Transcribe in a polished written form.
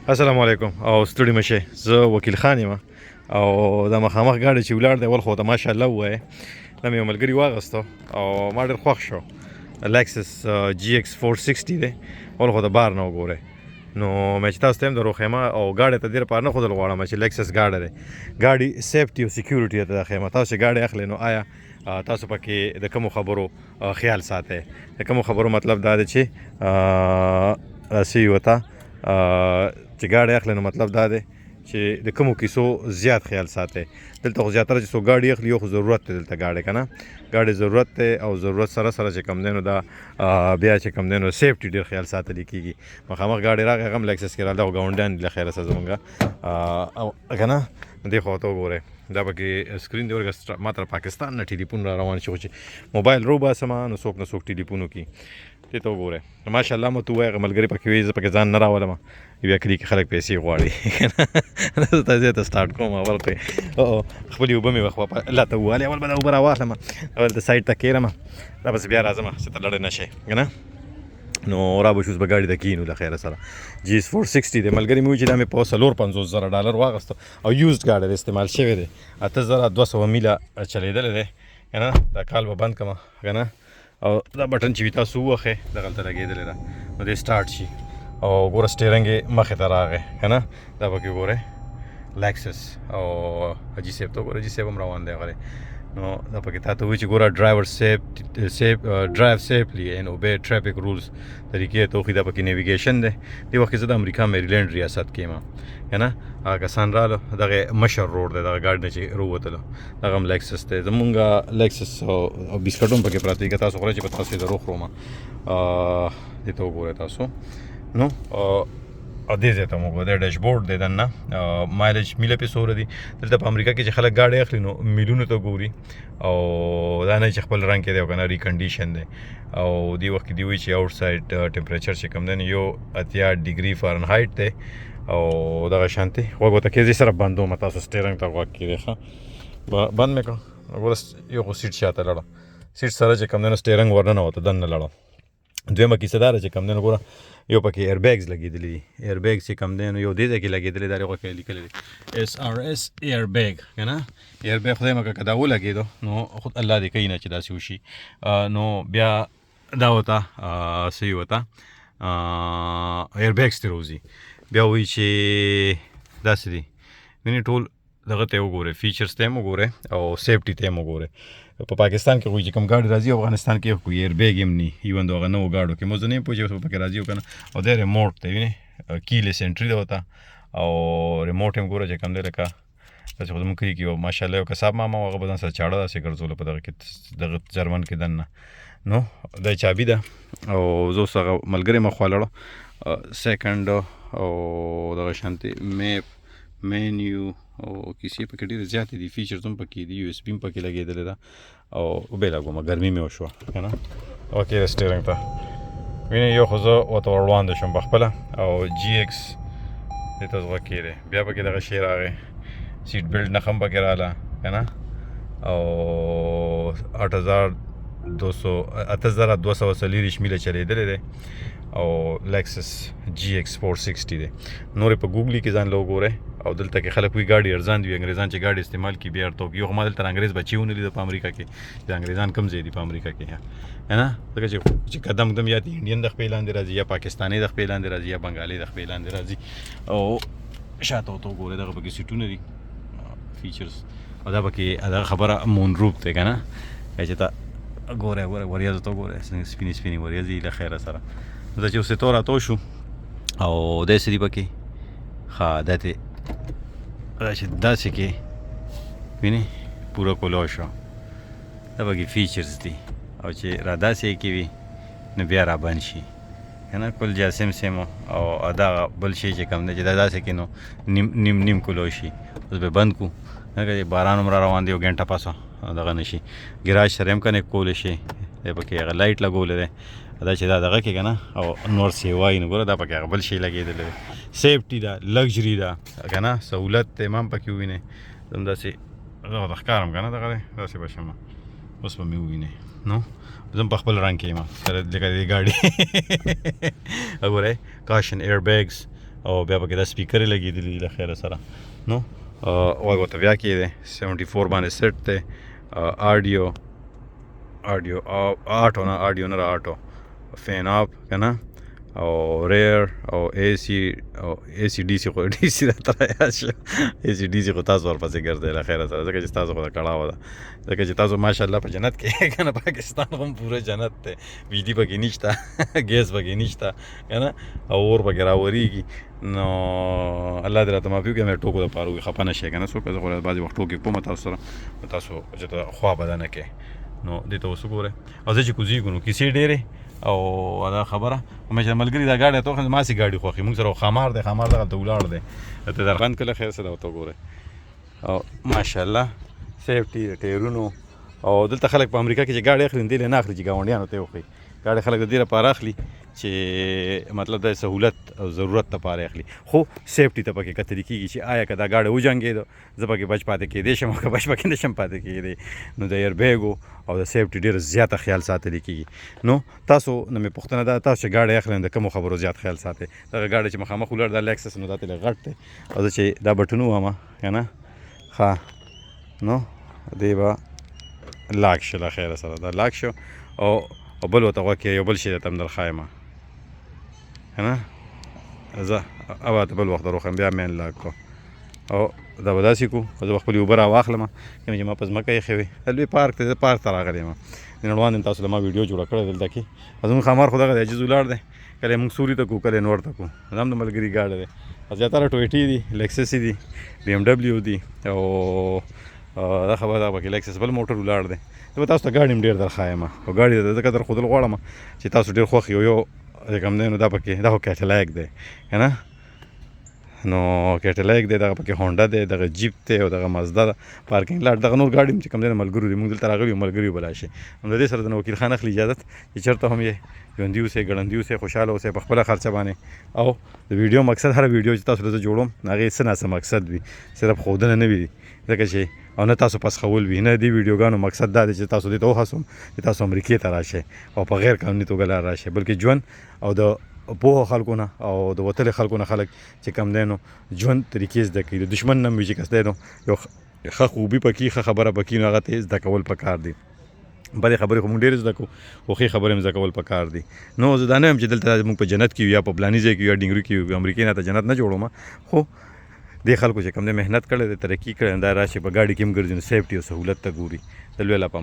السلام علیکم او ستړي مشه زه وکیل خان یم او د مخامخ ګاډي چې ولاړ دی ول خو ته ماشاءالله وای د مې ملګری واغستو او ما ډېر خوښ شو Lexus GX 460 دی ول خو د بار نه وګوره نو مې چې تاسو ته هم درو خیمه او ګاډي ته ډېر پار نه خودل غواړم چې Lexus ګاډي دی ګاډي سیفټي او سکیورټي ته خیمه تاسو ګاډي اخلي نو آیا تاسو پکې د کوم خبرو خیال ساتئ د کوم خبرو مطلب دا دی چې سی وتا چې ګاډي اخلي نو مطلب دا دی چې د کومو کیسو زیات خیال ساتي دلته خو زیاتره چې څو ګاډي اخلي یو خو ضرورت دی دلته ګاډي که نه ګاډي ضرورت دی او ضرورت سره سره چې کم دی نو دا بیا چې کم دی نو سیفټي ډېر خیال ساتلی کېږي مخامخ ګاډي راغی هغه هم لیکسس کې راغلی او ګاونډیان دي له خیره سره زمونږ او که نه دې خوا ته وګورئ دا پکې سکرین دی ورګه ما تر پاکستان نه ټلیفون را روان شي خو چې موبایل روباسمه نو څوک نه څوک ټلیفون وکړي دې ته وګورئ ماشاءالله مو ته ووایه هغه ملګري پکې وي زه پکې ځان نه راولم بیا کلي کې خلک پیسې غواړي زه تاسې ته سټارټ کوم اول پرې خپلې اوبه مې وخوا الله ته ووالې اول به دا اوبه راواخلم اول د سایډ ته کېرم دا بس بیا راځم چې ته لړې نه شې که نه نو را به شو به ګاډي ته کینو له خیره سره GX 460 دی ملګري مې وایي چې دا مې په $450,000 واغسته او یوزډ ګاډی دی استعمال شوی دی 8200 میله چلېدلی دی که نه دا کال به بند کړم که نه او دا بټن چې وي تاسو ووهئ دغلته لګېدلی ده نو دی سټارټ شي او ګوره سټیرنګ یې مخې ته راغی که نه دا پکې ګورئ لیکسس او حاجي صاحب ته ګوره حاجي صاحب هم روان دی غلی نو دا پکې تا ته وایي چې ګوره ډرایو سیفلی اینڈ اوبے ټریفک رولز طریقې ته وښي دا پکې نیویګیشن دی دې وخت کې زه د امریکا میریلینډ ریاست کې یم که نه هغه کسان رالو دغه مشر روډ دی دغه ګاډي نه چې راووتلو دغه هم لیکسس دی زمونږ لیکسس او بسکټ هم پکې پراته دي که تاسو خورئ چې په تاسو یې درو خورم دې ته وګورئ تاسو نو او دې ځای ته مو وګورئ دا ډیشبورډ دی دننه مایلیج میله پې څومره دي دلته په امریکا کې چې خلک ګاډي اخلي نو میلونو ته ګوري او دا نه چې خپل رنګ کې دی او که نه ریکنډیشن دی او دې وخت کې دوی وایي چې آوټ سایډ ټمپریچر چې کوم دی نو 80 ډیګري فارنهایټ دی او دغه شانتې غوږ ورته کېږي سره بندوم تاسو سټیرنګ ته غوږ کېږدی ښه بند مې کړه ګوره یو خو سیټ شاته لړه سیټ سره چې کوم دی نو سټیرنګ ورننوته دننه لړه دویمه کیسه دا ده چې کوم دی نو ګوره یو پکې ایربیګز لګېدلي دي ایربیګ چې کوم دی نو یو دې ځای کې لګېدلی دا هغه کې لیکلی دی SRS ایربیګ که نه ایربیګ خدای مکړه که دا ولګېدو نو خود الله دې کوي نه چې داسې وشي نو بیا دا ورته څه وي ورته ایربیګز ترې وځي بیا وایي چې داسې دي وینې ټول دغه ته یې وګورئ فیچرز ته یې هم وګورئ او سیفټي ته یې هم وګورئ په پاکستان کې وایي چې کوم ګاډي راځي افغانستان کې کوئی ایربیګ هم نه ایون د هغه نوو ګاډو کې مو زه نه یم پوه چې پکې راځي او که نه او دی ریموټ دی وینې کیلیس انټري ده ورته او ریموټ هم ګوره چې کوم دی لکه داسې خو زموږ کلي کې یو ماشاءالله یو کساب ماما و هغه به ځان سره چاړه داسې ګرځوله په دغه کې دغه جرمن کې دننه نو دا چابي ده او زه اوس هغه ملګري مخوا لړو سیکنډ او دغه شانتې میپ مینیو او کیسې پکې ډېرې زیاتې دي فیچرز هم پکې دي USB هم پکې لګېدلی ده او وبې لګومه ګرمي مې وشوه که نه او کېده سټیرنګ ته وینې یو خو زه ورته ور وړاندې شوم په خپله او GX دې ته زغوږ کېدی بیا پکې دغه شی راغی سیټ بیلټ نښه هم پکې راغله که نه او 8240 میله چلېدلی دی او لیکسس GX 460 دی نورې په ګوګلي کې ځان له وګورئ او دلته کې خلک وي ګاډي ارزان دي انګریزان چې ګاډي استعمال کړي بیا ورته یو خو ما دلته انګریز بچي ونه لیده په امریکا کې چې انګریزان کوم ځای دي په امریکا کې نه ځکه چې قدم قدم یا انډین د خپې لاندې راځي یا پاکستاني د خپې لاندې راځي یا بنګالي د خپې لاندې راځي او شاته ورته وګورئ دغه پکې سیټونه دي فیچرز او دا پکې دغه خبره مون روپ دی که نه چې ته ګورئ وریځو ته وګورئ سپینې سپینې وریځې له خیره سره دا چې اوس یې تو راتو شو او داسې دي پکې ښه داسې چې داسې کې وینې پوره کولو شو دا پکې فیچرز دي او چې را داسې کې وي نو بیا را بند شي که نه کل جاسم سیم او دغه بل شی چې کوم دی چې دا داسې کې نو نیم کولو شي اوس به بند کړو ځکه چې باران هم را روان دی یو ګنټه پاسه دغه نه شي ګراج سره هم کنیکټ کولی شي دی پکې هغه لایټ لګولی دی دا چې دا دغه کې که نه او نور سیوایي نو ګوره دا پکې هغه بل شی لګېدلی دی سیفټي ده لګژري ده که نه سهولت دی ما هم پکې ووینئ زه هم داسې زه ورته ښکارم که نه دغه دی داسې به شم اوس به مې ووینئ نو زه هم په خپل رنګ کې یم سره لکه دې ګاډي وګورئ کاشن ایربیګز او بیا پکې دا سپیکرې لګېدلي دي له خیره سره نو غوږ ورته بیا کېدی 74 باندې سیټ دی آډیو آټو نه آډیو نه آټو فین آپ که نه او ریر او اے سی ډي سي خو ډي سي راته رایاد شو اے سی ډي سي خو تاسو ورپسې ګرځئ له خیره سره ځکه چې تاسو خو د کړاوه ده ځکه چې تاسو ماشاءالله په جنت کې که نه پاکستان هم پوره جنت دی بجلي پکې نشته ګیس پکې نشته که نه او اور پکې راورېږي نو الله دې راته معافي وکړي مې ټوکو دپاره وي خفه نه شئ که نه څوک زه خو بعضې وخت ټوکې کوم تاسو سره تاسو چې خوا به نه کوئ نو دې ته اوس وګورئ او زه چې کوزېږو نو کیسې ډېرې او دا خبره مې چې ملګري دا ګاډی ته وخت ما سي ګاډي خوښي موږ سره خامار دی دغلته ولاړ دی ته درغند کله خیر سره ورته وګورئ او ماشاءالله سیفټي د ټایرونو او دلته خلک په امریکا کې چې ګاډي اخلي دې نه اخلي چې ګاونډیانو ته یې وښيي ګاډي خلک د دې لپاره اخلي چې مطلب د سهولت او ضرورت لپاره اخلي خو سیفټي ته پکې کتل کېږي چې آیا که دا ګاډی وجنګېده زه پکې بچ پاتې کېدی شم او که بچ پکې نشم پاتې کېدی نو د ایربیګو او د سیفټي ډېر زیاته خیال ساتل کېږي نو تاسو نه مې پوښتنه ده تاسو چې ګاډی اخلئ د کومو خبرو زیات خیال ساتئ دغه ګاډی چې مخامخ ولاړ دا لیکسس نو دا ترې غټ دی او زه چې دا بټن ووهمه که نه ښه نو دی به لاک شو له خیره سره دا لاک شو او بل ورته غوږ کې یو بل شی درته هم درښایم که نه زه او ته بل وخت دروښیم بیا مین لاک کو او دا به داسې کړو زه به خپلې اوبه راواخلم کوم چې ما په ځمکه ایښې وې لوی پارک ته زه پارک ته راغلی یم نن روان یم تاسو له ما ویډیو جوړه کړې دلته کې زموږ ښامار خو دغه دی عجیز ولاړ دی کله یې موږ سوري ته کړو کله یې نور ته کړو دا هم د ملګري ګاډی دی زیاتره ټویټي دي لیکسسي دي بي ام ډبلیو دي او دا خبره ده پکې لیکسس بل موټر ولاړ دی زه به تاسو ته ګاډي هم ډېر درښایم او ګاډي ته ځکه درښودل غواړم چې تاسو ډېر خوښ یو چې کوم دی نو دا پکې دا خو کیټلایک دی که نه نو کیټلایک دی دغه پکې هونډا دی دغه جیپ دی او دغه مازدا ده پارکینګ لاټ دغه نور ګاډي هم چې کوم دی ملګرو دي موږ دلته راغلي یو ملګري به راشي نو د دې سره د وکیل خان اخلي اجازت چې چېرته هم یې ژوندي اوسئ ګړندي اوسئ خوشحاله اوسئ په خپله خرچه باندې او د ویډیو مقصد هر ویډیو چې تاسو ته زه جوړوم د هغې څه ناڅه مقصد وي صرف ښودنه نه وي ځکه چې او نه تاسو پسخول وي نه دې ویډیوګانو مقصد دا دی چې تاسو دې ته وهڅوم چې تاسو امریکې ته راشئ او په غیر قانوني توګه لار راشئ بلکې ژوند او د پوهه خلکو نه او د وتلې خلکو نه خلک چې کم دی نو ژوند طریقې زده کوي د دښمن نه وي چې کس دی نو یو ښه خوبي پکې ښه خبره پکې نو هغه ته زده کول پکار دي بدې خبرې خو موږ ډېرې زده کوو خو ښې خبرې هم زده کول پکار دي نو زه دا نه یم چې دلته موږ په جنت کې یو یا په فلاني ځای کې یا ډنګري کې یو امریکې نه ته جنت نه جوړوم خو دې خلکو چې کوم دی محنت کړی دی ترقي کړی دا راشي په ګاډي کې هم ګرځي نو سیفټي او سهولت ته ګوري د لوی الله په